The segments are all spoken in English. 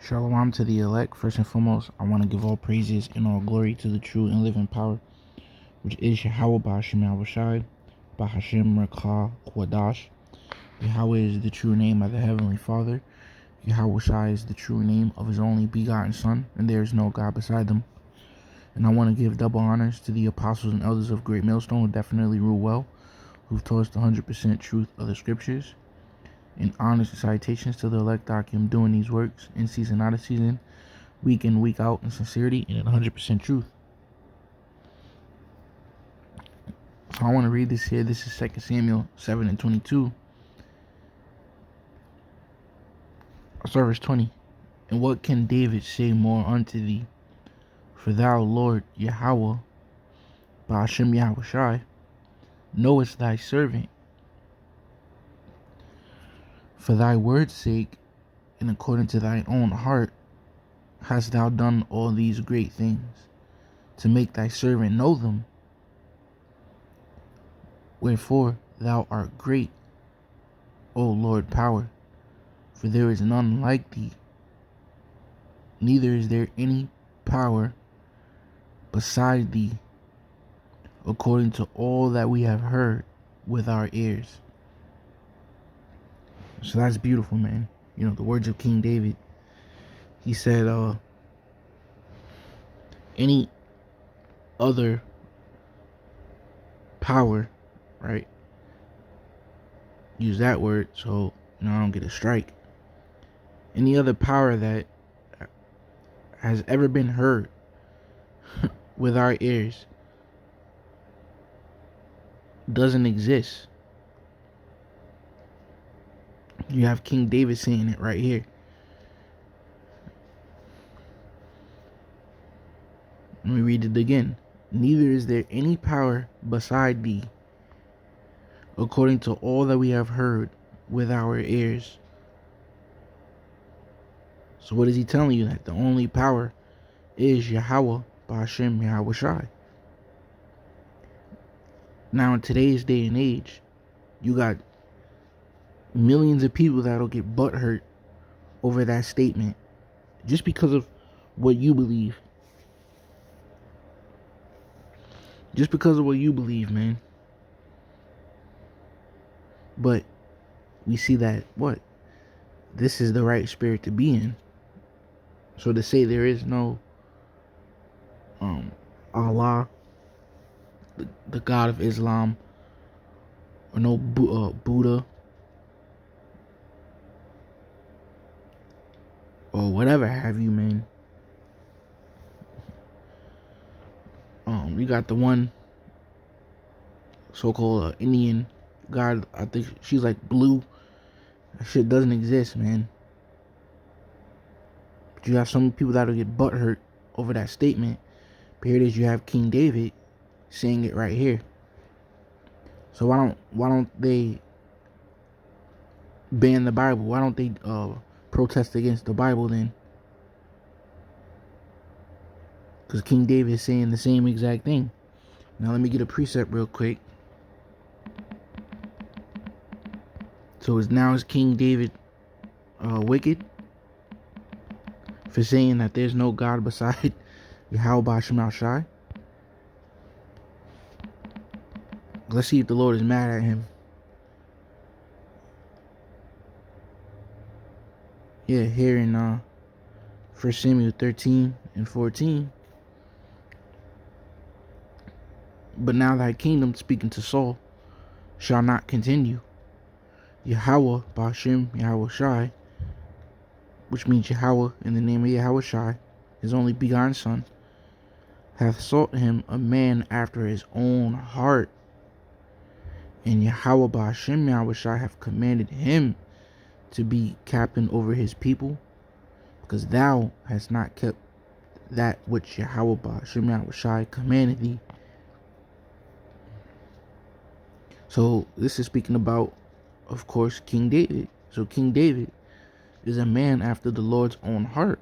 Shalom to the elect. First and foremost, I want to give all praises and all glory to the true and living power, which is Yahawashi Ba'ashem Yahawashi, Ba'ashem Rekha Kwadash. Yahweh is the true name of the Heavenly Father. Yahawashi is the true name of His only begotten Son, and there is no God beside them. And I want to give double honors to the apostles and elders of Great Millstone who definitely rule well, who've taught us the 100% truth of the Scriptures. And honors and citations to the elect Akim doing these works in season, out of season, week in, week out, in sincerity and in 100% truth. So I want to read this here. This is 2 Samuel 7 and 22. Verse 20. And what can David say more unto thee? For thou, Lord Yahawah, Ba'ashem Yahawashi, knowest thy servant. For thy word's sake, and according to thine own heart, hast thou done all these great things, to make thy servant know them. Wherefore thou art great, O Lord power, for there is none like thee, neither is there any power beside thee, according to all that we have heard with our ears. So that's beautiful, man. You know, the words of King David. He said, any other power, right? Use that word so I don't get a strike. Any other power that has ever been heard with our ears doesn't exist. You have King David saying it right here. Let me read it again. Neither is there any power beside thee, according to all that we have heard with our ears. So what is he telling you? That the only power is Yahawashi Ba'ashem Yahawashi. Now in today's day and age, you got millions of people that'll get butthurt over that statement just because of what you believe. Just because of what you believe, man. But we see that this is the right spirit to be in. So to say there is no Allah, the God of Islam, or no Buddha, or whatever have you, man. You got the one so-called Indian God. I think she's like blue. That shit doesn't exist, man. But you have some people that'll get butthurt over that statement. But here it is. You have King David saying it right here. So why don't they ban the Bible? Why don't they protest against the Bible then? Because King David is saying the same exact thing. Now let me get a precept real quick. So is King David wicked for saying that there's no God beside Yahawashi Ba'ashem Yahawashi? Let's see if the Lord is mad at him. Yeah, here in 1 Samuel 13 and 14. But now thy kingdom, speaking to Saul, shall not continue. Yahawashi Ba'ashem Yahawashi, which means Yahweh in the name of Yahawashi, his only begotten Son, hath sought him a man after his own heart. And Yahawashi Ba'ashem Yahawashi hath commanded him to be captain over his people, because thou hast not kept that which Yahawashi Ba'ashem Yahawashi commanded thee. So this is speaking about, of course, King David. So King David is a man after the Lord's own heart.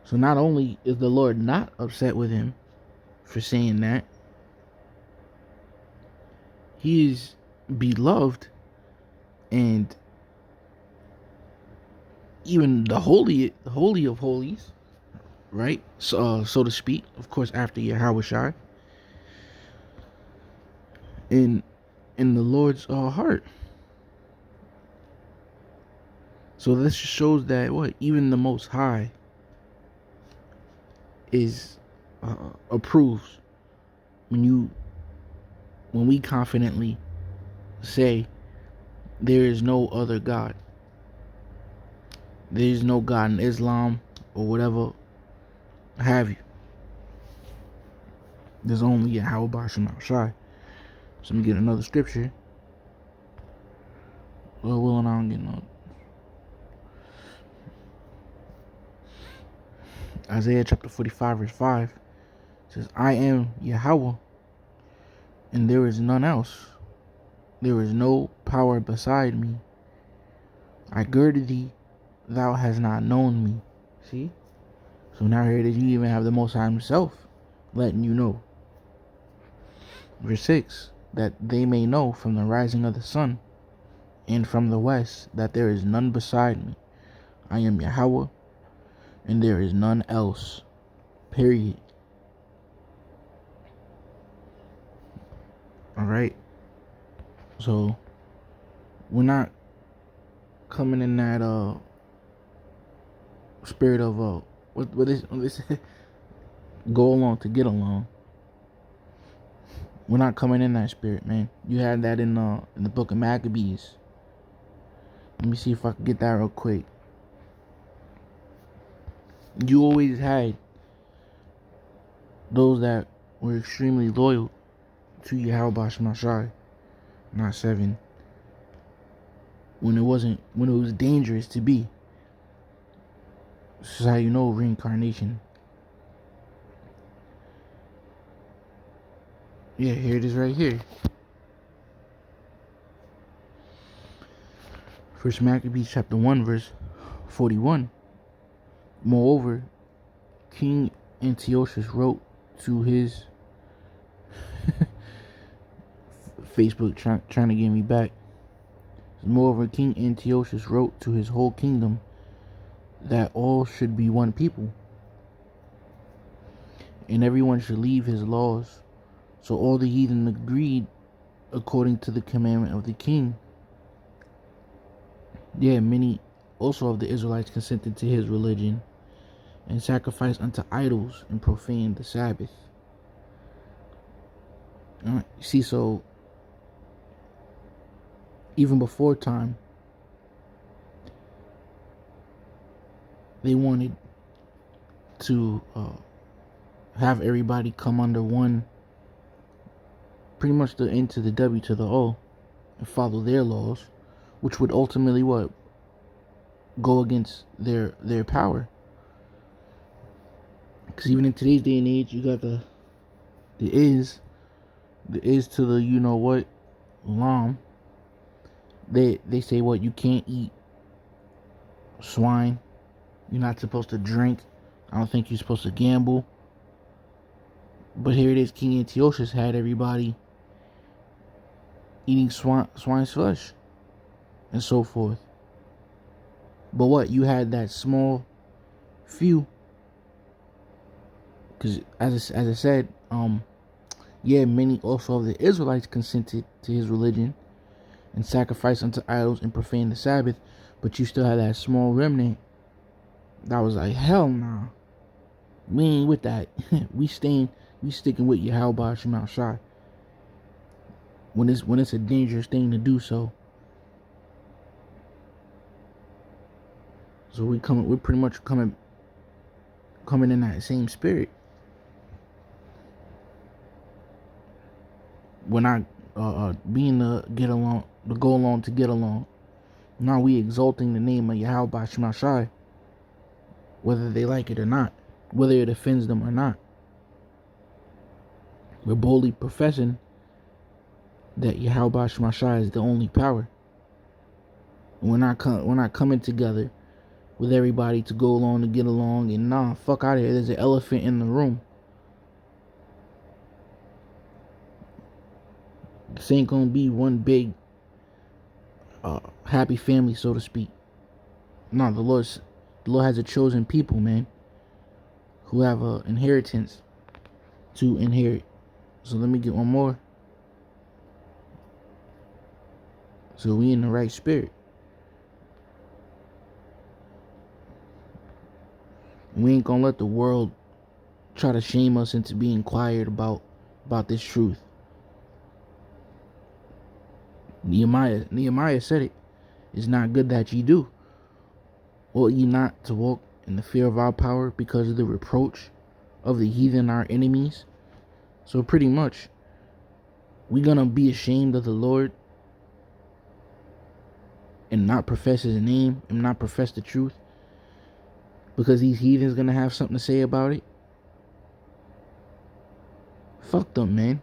So not only is the Lord not upset with him for saying that, he is beloved and even the holy of holies, right? So to speak. Of course, after Yahawashi, in the Lord's heart. So this shows that what even the Most High is approves when we confidently say there is no other God. There is no God in Islam or whatever have you. There's only Yahawashi. So let me get another scripture. Well, will and I don't get no. Isaiah chapter 45 verse 5 says, I am Yahweh, and there is none else. There is no power beside me. I girded thee, thou hast not known me. See? So now here it is, you even have the Most High himself letting you know. Verse 6, that they may know from the rising of the sun and from the west that there is none beside me. I am Yahweh, and there is none else. Period. Alright? So, we're not coming in that spirit of what is go along to get along. We're not coming in that spirit, man. You had that in the book of Maccabees. Let me see if I can get that real quick. You always had those that were extremely loyal to Yahawashi, not 7. When it was dangerous to be. This is how you know reincarnation. Yeah, here it is right here. First Maccabees chapter 1 verse 41. Moreover, King Antiochus wrote to his Facebook trying to get me back. Moreover, King Antiochus wrote to his whole kingdom that all should be one people, and everyone should leave his laws. So all the heathen agreed according to the commandment of the king. Yeah, many also of the Israelites consented to his religion and sacrificed unto idols and profaned the Sabbath. See, so even before time, they wanted to have everybody come under one, pretty much the N to the W to the O, and follow their laws, which would ultimately what? Go against their power. Because even in today's day and age, you got the is to the you know what, lam. They say what, you can't eat swine. You're not supposed to drink. I don't think you're supposed to gamble. But here it is, King Antiochus had everybody eating swine's flesh and so forth. But what, you had that small few, because as I said, yeah, many also of the Israelites consented to his religion and sacrificed unto idols and profaned the Sabbath, but you still had that small remnant that was like, hell nah, we ain't with that. we sticking with Yahawashi when it's a dangerous thing to do so. So we're pretty much coming in that same spirit. We're not being the get along, the go along to get along. Now we exalting the name of Yahawashi, whether they like it or not, whether it offends them or not. We're boldly professing that Yahawashi is the only power. And we're not coming together with everybody to go along to get along, and nah, fuck out of here. There's an elephant in the room. This ain't gonna be one big happy family, so to speak. No, the Lord has a chosen people, man, who have a inheritance to inherit. So let me get one more. So we in the right spirit. We ain't gonna let the world try to shame us into being quiet about this truth. Nehemiah said it. It's not good that ye do. Ought ye not to walk in the fear of our power because of the reproach of the heathen, our enemies? So pretty much, we gonna be ashamed of the Lord and not profess his name and not profess the truth because these heathens gonna have something to say about it? Fuck them, man.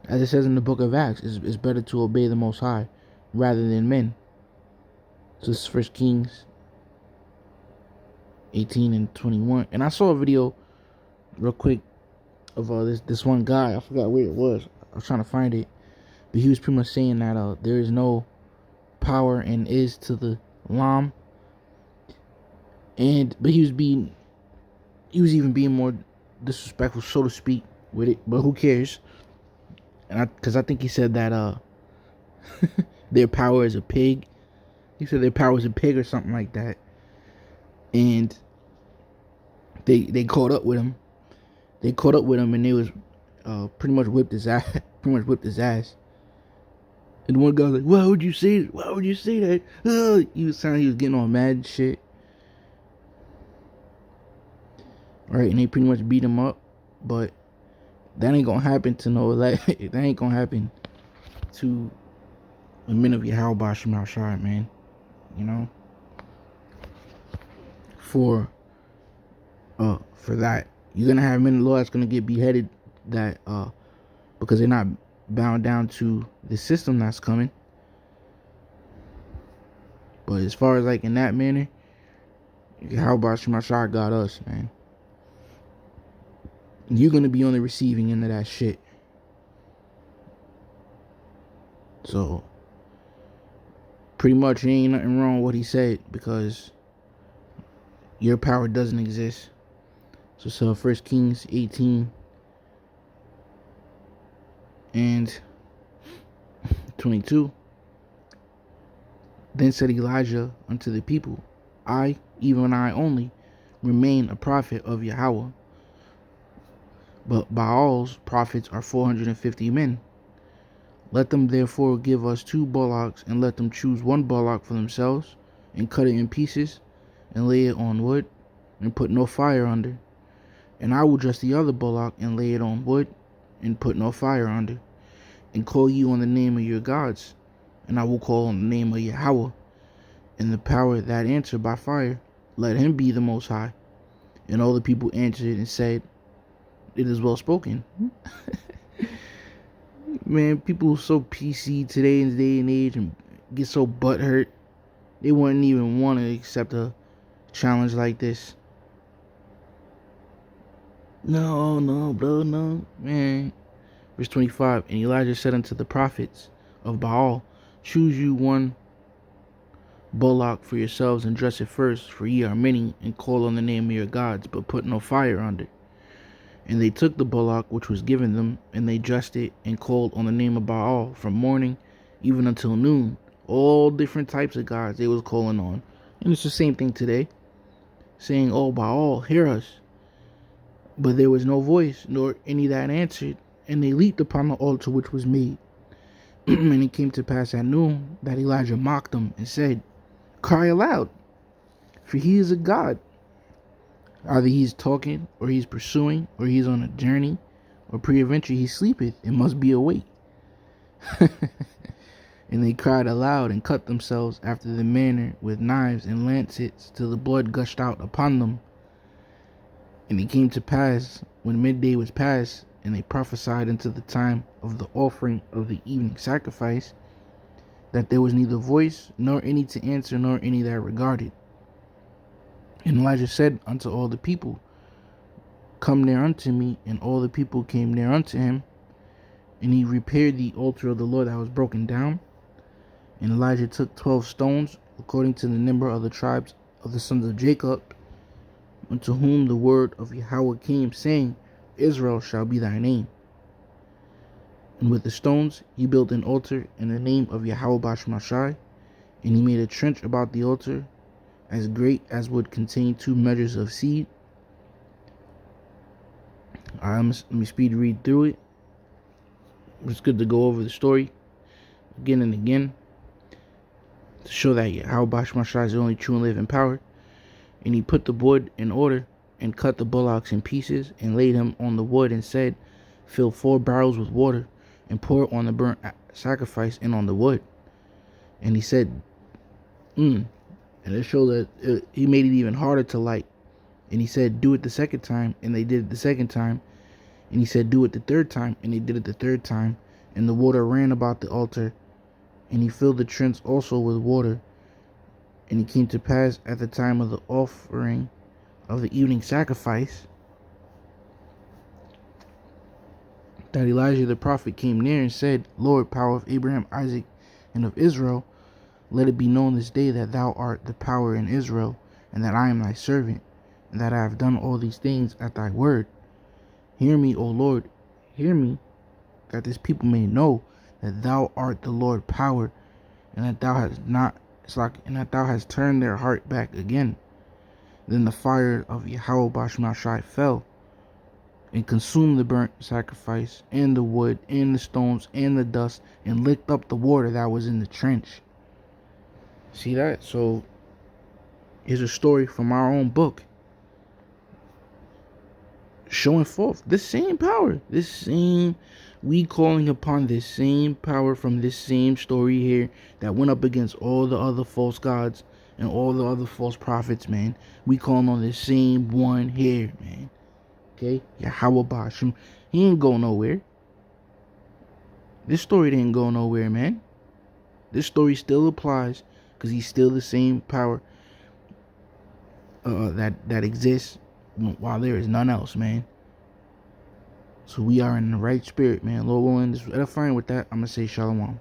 As it says in the book of Acts, it's better to obey the Most High rather than men. So this is 1 Kings 18 and 21. And I saw a video real quick of this one guy. I forgot where it was. I was trying to find it. But he was pretty much saying that there is no power and is to the Lam. But he was even being more disrespectful, so to speak, with it. But who cares? Because I think he said that their power is a pig. He said their power is a pig or something like that. And they caught up with him. They caught up with him and they was pretty much whipped his ass. And one guy was like, "Why would you say that? Why would you say that?" He was getting all mad and shit. Right, and they pretty much beat him up, but that ain't gonna happen to that ain't gonna happen to the men of Yahawashi, man. You know, for that, you're gonna have men of the Lord that's gonna get beheaded because they're not bound down to the system that's coming. But as far as like in that manner, Yahawashi got us, man. You're gonna be on the receiving end of that shit. So pretty much there ain't nothing wrong with what he said because your power doesn't exist. So 1 Kings 18 and 22. Then said Elijah unto the people, I, even I only, remain a prophet of Yahweh. But Baal's prophets are 450 men. Let them therefore give us 2 bullocks, and let them choose 1 bullock for themselves, and cut it in pieces, and lay it on wood, and put no fire under. And I will dress the other bullock, and lay it on wood, and put no fire under. And call you on the name of your gods, and I will call on the name of Yahweh, and the power that answered by fire, let him be the Most High. And all the people answered and said, it is well spoken. Man, people are so PC today in this day and age and get so butthurt. They wouldn't even want to accept a challenge like this. No, bro, no, man. Verse 25, and Elijah said unto the prophets of Baal, choose you 1 bullock for yourselves, and dress it first, for ye are many, and call on the name of your gods, but put no fire under. And they took the bullock which was given them, and they dressed it, and called on the name of Baal from morning even until noon. All different types of gods they was calling on. And it's the same thing today, saying, oh, Baal, hear us. But there was no voice, nor any that answered, and they leaped upon the altar which was made. And it came to pass at noon that Elijah mocked them and said, cry aloud, for he is a god. Either he's talking, or he's pursuing, or he's on a journey, or peradventure he sleepeth and must be awake. And they cried aloud and cut themselves after the manner with knives and lancets till the blood gushed out upon them. And it came to pass, when midday was past, and they prophesied unto the time of the offering of the evening sacrifice, that there was neither voice, nor any to answer, nor any that regarded. And Elijah said unto all the people, come near unto me. And all the people came near unto him. And he repaired the altar of the Lord that was broken down. And Elijah took 12 stones, according to the number of the tribes of the sons of Jacob, unto whom the word of Yahweh came, saying, Israel shall be thy name. And with the stones he built an altar in the name of Yahawashi, and he made a trench about the altar, as great as would contain 2 measures of seed. Let me speed read through it. It's good to go over the story again and again to show that Yahawashi is the only true and living power. And he put the wood in order and cut the bullocks in pieces and laid him on the wood and said, fill 4 barrels with water and pour it on the burnt sacrifice and on the wood. And he said, and it showed that he made it even harder to light. And he said, do it the second time, and they did it the second time. And he said, do it the third time, and they did it the third time. And the water ran about the altar, and he filled the trench also with water. And it came to pass at the time of the offering of the evening sacrifice that Elijah the prophet came near and said, Lord, power of Abraham, Isaac, and of Israel, let it be known this day that thou art the power in Israel, and that I am thy servant, and that I have done all these things at thy word. Hear me, O Lord, hear me, that this people may know that thou art the Lord power, and that thou hast turned their heart back again. Then the fire of Yahawashi fell and consumed the burnt sacrifice and the wood and the stones and the dust and licked up the water that was in the trench. See that? So here's a story from our own book showing forth this same power, we calling upon this same power from this same story here that went up against all the other false gods and all the other false prophets, man. We calling on this same one here, man. Okay? Yahawashi. He ain't go nowhere. This story didn't go nowhere, man. This story still applies because he's still the same power that exists while there is none else, man. So we are in the right spirit, man. Lord willing, this is edifying. With that, I'm going to say shalom.